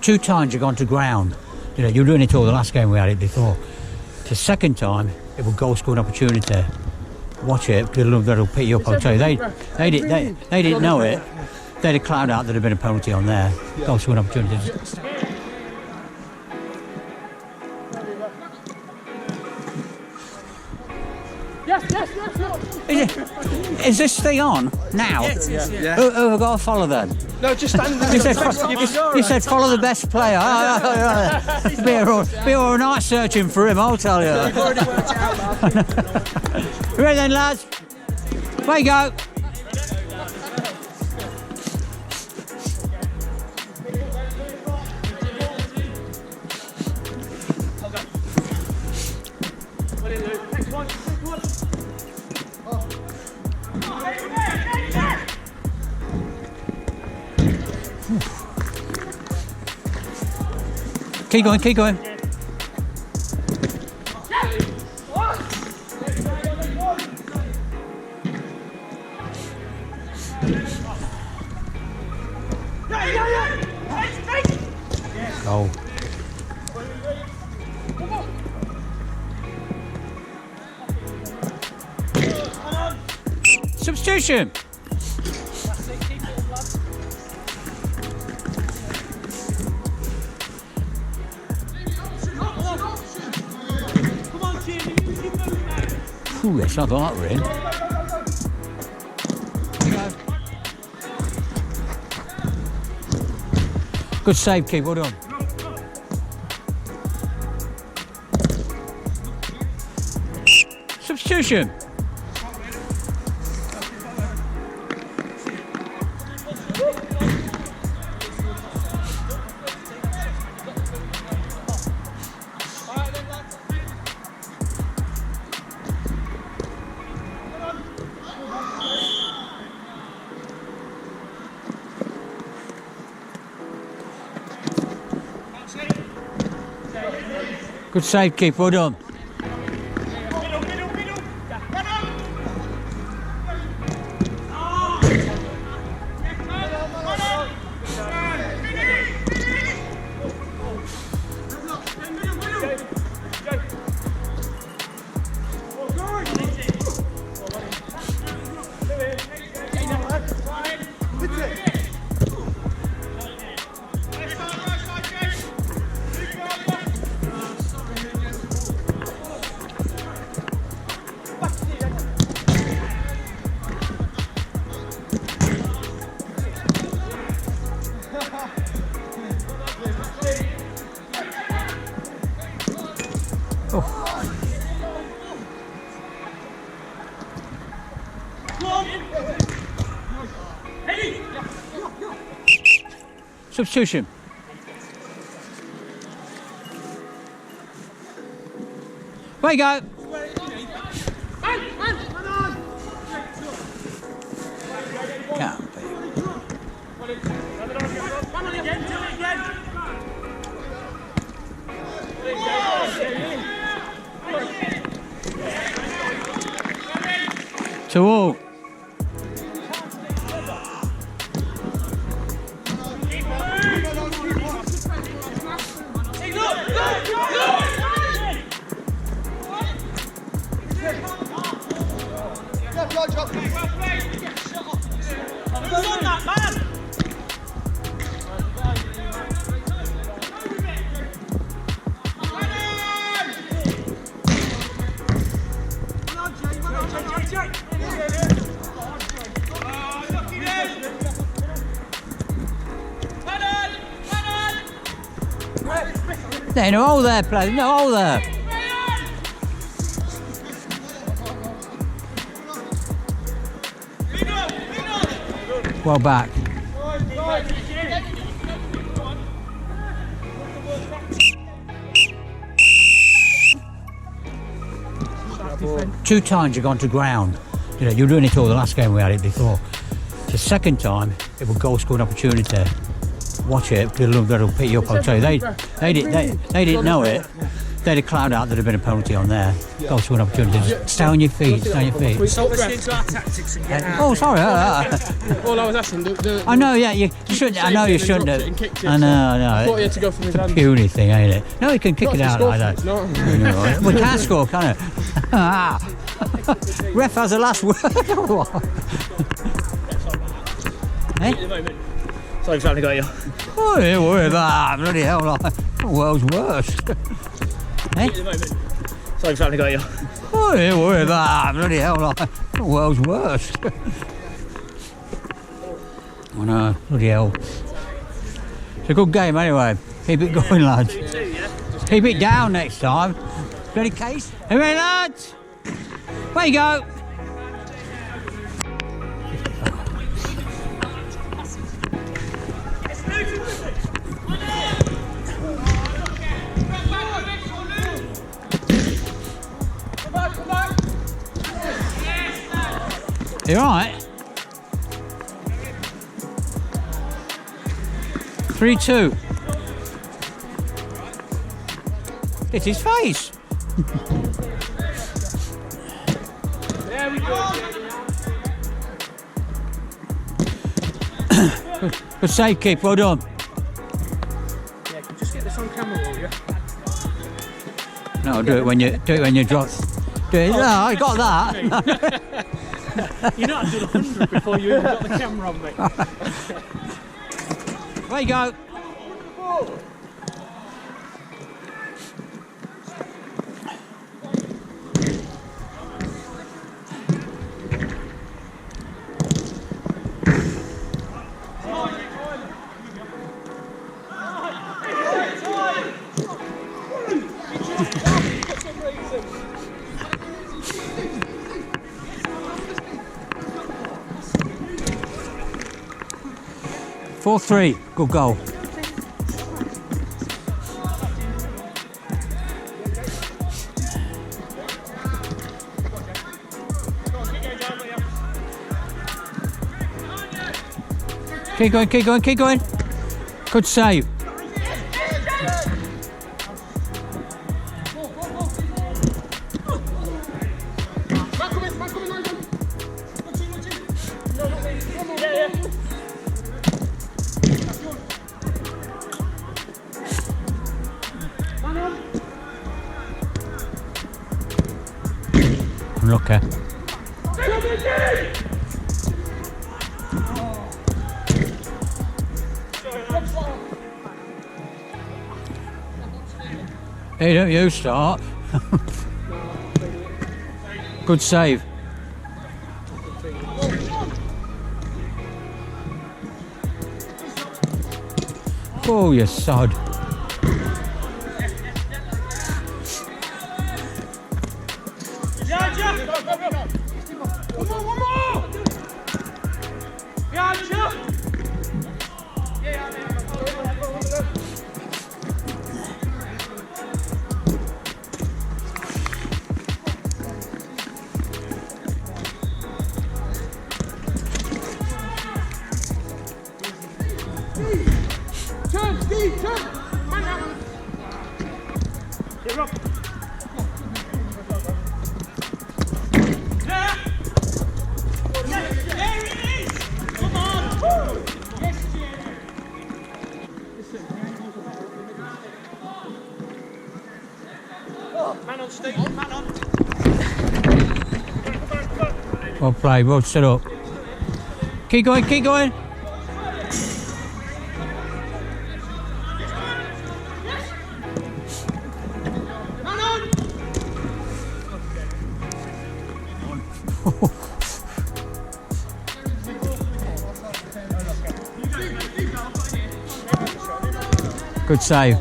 2 times you've gone to ground. You know, you're doing it all. The last game we had it before. The second time, it will goal scoring opportunity. Watch it, that'll pick you up. I'll tell you, they didn't know it. They'd have cloud out. There'd have been a penalty on there. Goal scoring opportunity. Is this thing on now? Yes, yeah. Who have I got to follow then? No, just stand in the middle. You said follow the best player. Be all night searching for him, I'll tell you. You've already worked it out, man. Ready then, lads? There you go. Keep going, keep going. Goal. Substitution. Ooh, it's not that we're in. Good save, Keith, well done. Substitution. Good save, Keith, well done. Substitution. There you go. Can't be. 2-2. There's no hole there, player. No hole there. Well back. Two times you've gone to ground. You know, you're doing it all. The last game we had it before. The second time, it will goal scoring opportunity. Watch it, that'll pick you up. I'll tell you, they didn't know it. they'd have cloud out, there'd have been a penalty on there. Goal scoring opportunity. Just stay on your feet, stay on your feet. So let's get into our tactics and get out. Oh, sorry. All I was asking, I know, yeah, you shouldn't. I know you shouldn't have. I know. I thought he had to go from his hand. Puny thing, ain't it? No, he can kick it out like that. No. We can't score, can it? Ref has the last word. Eh? Sorry, I've got you. Oh, don't worry about that. Bloody hell, like the world's worst. Eh? Sorry, I've got you. Oh, don't worry about that. Bloody hell, like the world's worst. Oh no, bloody hell. It's a good game anyway. Keep it going, lads. Keep it down next time. Ready, Case? Hey, lads! Where you go? You alright? 3-2. It's his face. There we go. Good save, Keith. Well done. Yeah, just get this on camera, will you? No, do it when you drop. Do it. Oh, I got that. You know I've done 100 before you even got the camera on me. There you go. 4-3. Good goal. Keep going, keep going, keep going. Good save. Unlucky. Hey, don't you start. Good save. Oh, you sod. Well played, well set up. Keep going, keep going. Good save.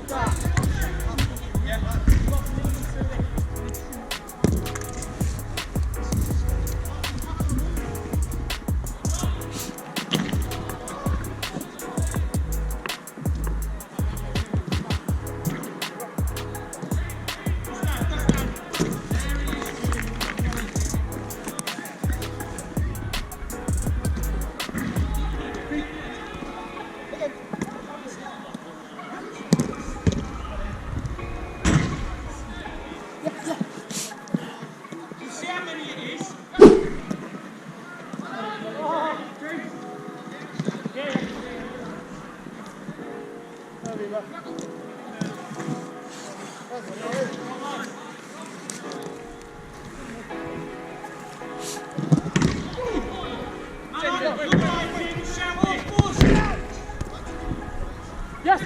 Yes,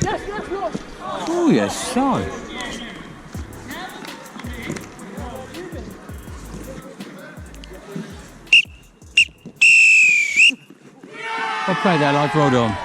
yes, yes, look. Oh, yes, son. Well played there, lads. Well done.